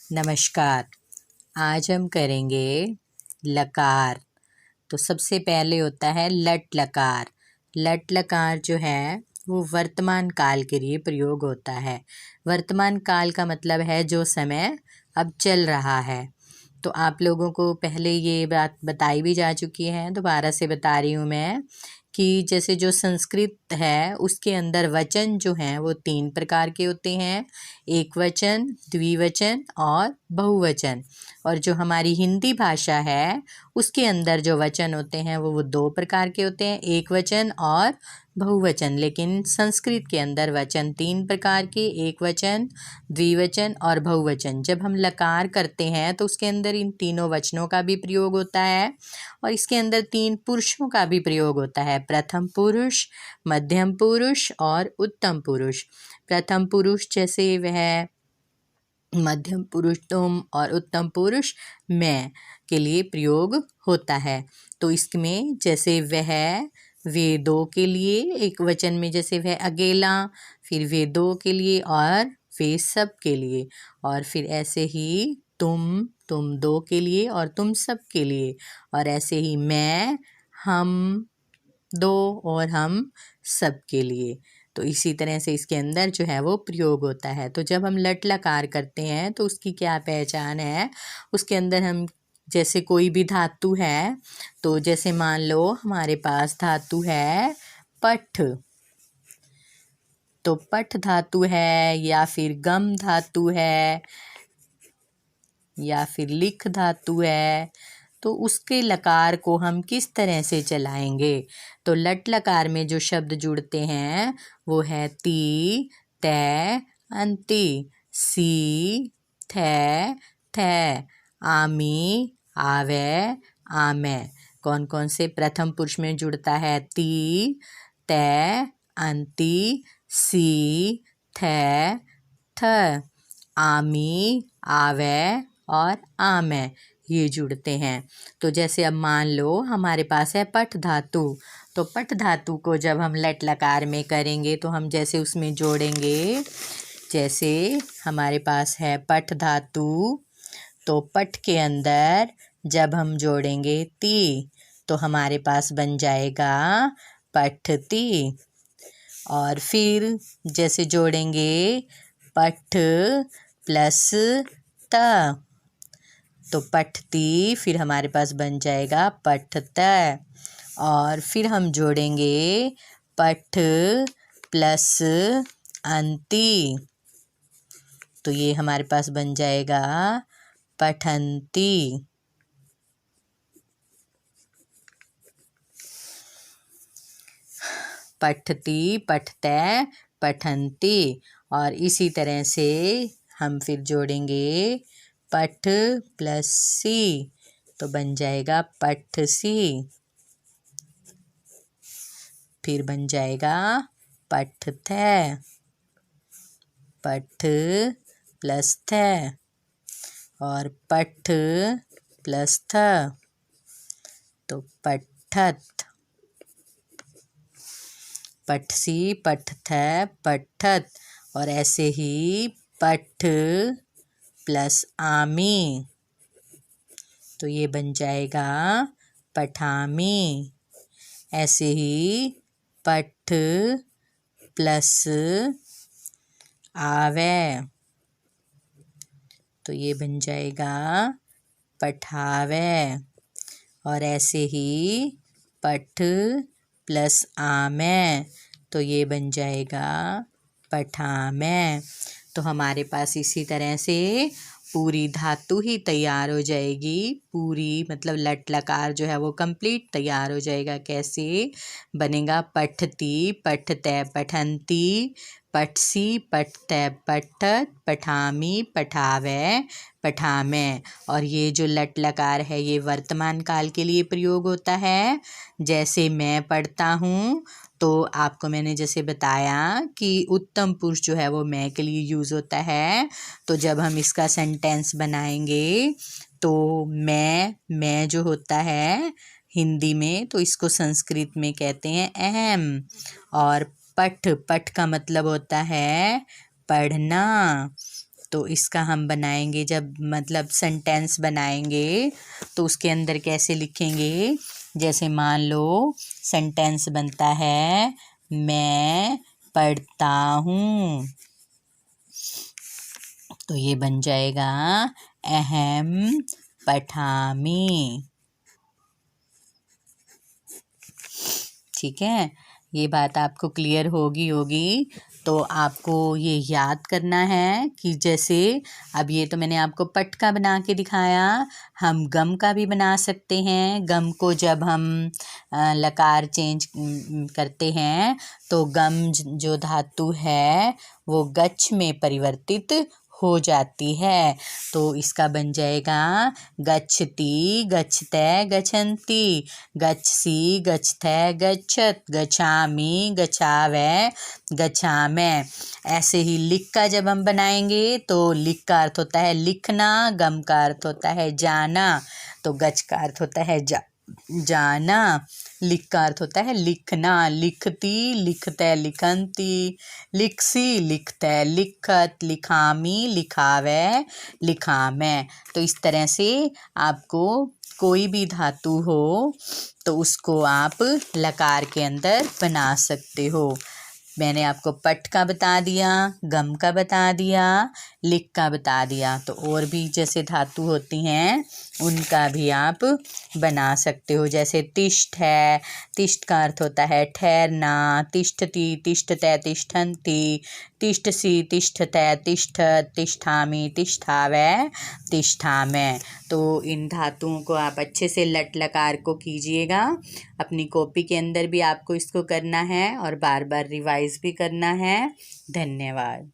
नमस्कार। आज हम करेंगे लकार। तो सबसे पहले होता है लट लकार। लट लकार जो है वो वर्तमान काल के लिए प्रयोग होता है। वर्तमान काल का मतलब है जो समय अब चल रहा है। तो आप लोगों को पहले ये बात बताई भी जा चुकी है, दोबारा से बता रही हूँ मैं कि जैसे जो संस्कृत है उसके अंदर वचन जो हैं वो 3 प्रकार के होते हैं, एक वचन, द्विवचन और बहुवचन। और जो हमारी हिंदी भाषा है उसके अंदर जो वचन होते हैं वो 2 प्रकार के होते हैं, एक वचन और बहुवचन। लेकिन संस्कृत के अंदर वचन 3 प्रकार के, एक वचन, द्विवचन और बहुवचन। जब हम लकार करते हैं तो उसके अंदर इन तीनों वचनों का भी प्रयोग होता है और इसके अंदर 3 पुरुषों का भी प्रयोग होता है, प्रथम पुरुष, मध्यम पुरुष और उत्तम पुरुष। प्रथम पुरुष जैसे वह, मध्यम पुरुष तुम और उत्तम पुरुष मैं के लिए प्रयोग होता है। तो इसमें जैसे वह, वे दो के लिए, एक वचन में जैसे वह अकेला, फिर वे दो के लिए और वे सब के लिए, और फिर ऐसे ही तुम दो के लिए और तुम सब के लिए, और ऐसे ही मैं, हम दो और हम सब के लिए। तो इसी तरह से इसके अंदर जो है वो प्रयोग होता है। तो जब हम लट लकार करते हैं तो उसकी क्या पहचान है, उसके अंदर हम जैसे कोई भी धातु है, तो जैसे मान लो हमारे पास धातु है पठ, तो पठ धातु है या फिर गम धातु है या फिर लिख धातु है, तो उसके लकार को हम किस तरह से चलाएंगे। तो लट लकार में जो शब्द जुड़ते हैं वो है ती, तै, अंति, सी, थे, थे, आमी, आवे, आमे। कौन कौन से प्रथम पुरुष में जुड़ता है, ती, तै, अंति, सी, थे, थ, आमी, आवे और आमे, ये जुड़ते हैं। तो जैसे अब मान लो हमारे पास है पठ धातु, तो पठ धातु को जब हम लट लकार में करेंगे तो हम जैसे उसमें जोड़ेंगे, जैसे हमारे पास है पठ धातु, तो पठ के अंदर जब हम जोड़ेंगे ती तो हमारे पास बन जाएगा पठती। और फिर जैसे जोड़ेंगे पठ प्लस त, तो पठती, फिर हमारे पास बन जाएगा पठत। और फिर हम जोड़ेंगे पठ प्लस अंति, तो ये हमारे पास बन जाएगा पठंती। पठती, पठते, पठंती। और इसी तरह से हम फिर जोड़ेंगे पठ प्लस सी, तो बन जाएगा पठसी। फिर बन जाएगा पठथे, पठ प्लस थ और पठ प्लस थ, तो पठत। पठसी, पठथ, पठत। और ऐसे ही पठ प्लस आमी, तो ये बन जाएगा पठामी। ऐसे ही पठ प्लस आवे, तो ये बन जाएगा पठावे। और ऐसे ही पठ प्लस आमे, तो ये बन जाएगा पठामे। तो हमारे पास इसी तरह से पूरी धातु ही तैयार हो जाएगी। पूरी मतलब लट लकार जो है वो कंप्लीट तैयार हो जाएगा। कैसे बनेगा, पठती, पठते, पठंती, पठसी, पठते, पठत, पठामी, पठावे, पठामे। और ये जो लट लकार है ये वर्तमान काल के लिए प्रयोग होता है। जैसे मैं पढ़ता हूँ तो आपको मैंने जैसे बताया कि उत्तम पुरुष जो है वो मैं के लिए यूज़ होता है। तो जब हम इसका सेंटेंस बनाएंगे तो मैं जो होता है हिंदी में, तो इसको संस्कृत में कहते हैं अहम। और पठ, पठ का मतलब होता है पढ़ना। तो इसका हम बनाएंगे जब मतलब सेंटेंस बनाएंगे तो उसके अंदर कैसे लिखेंगे। जैसे मान लो सेंटेंस बनता है मैं पढ़ता हूँ, तो ये बन जाएगा अहम पठामि। ठीक है, ये बात आपको क्लियर होगी। तो आपको ये याद करना है कि जैसे अब ये तो मैंने आपको पट का बना के दिखाया, हम गम का भी बना सकते हैं। गम को जब हम लकार चेंज करते हैं तो गम जो धातु है वो गच्छ में परिवर्तित हो जाती है। तो इसका बन जाएगा गच्छति गच्छते गच्छन्ति, गच्छसि गच्छते गच्छत, गच्छामि गच्छावै गच्छामि। ऐसे ही लिख का जब हम बनाएंगे तो लिख का अर्थ होता है लिखना, गम का अर्थ होता है जाना, तो गच्छ का अर्थ होता है जाना, लिख का अर्थ होता है लिखना, लिखती लिखते लिखन्ति, लिखसी लिखते लिखत, लिखामी लिखावे लिखामे। तो इस तरह से आपको कोई भी धातु हो तो उसको आप लकार के अंदर बना सकते हो। मैंने आपको पट का बता दिया, गम का बता दिया, लिख का बता दिया। तो और भी जैसे धातु होती हैं उनका भी आप बना सकते हो। जैसे तिष्ठ है, तिष्ठ का अर्थ होता है ठहरना, तिष्ठति तिष्ठते तिष्ठन्ति, तिष्ठसि तिष्ठते तिष्ठत, तिष्ठामि तिष्ठावै तिष्ठामि। तो इन धातुओं को आप अच्छे से लट लकार को कीजिएगा। अपनी कॉपी के अंदर भी आपको इसको करना है और बार बार रिवाइज भी करना है। धन्यवाद।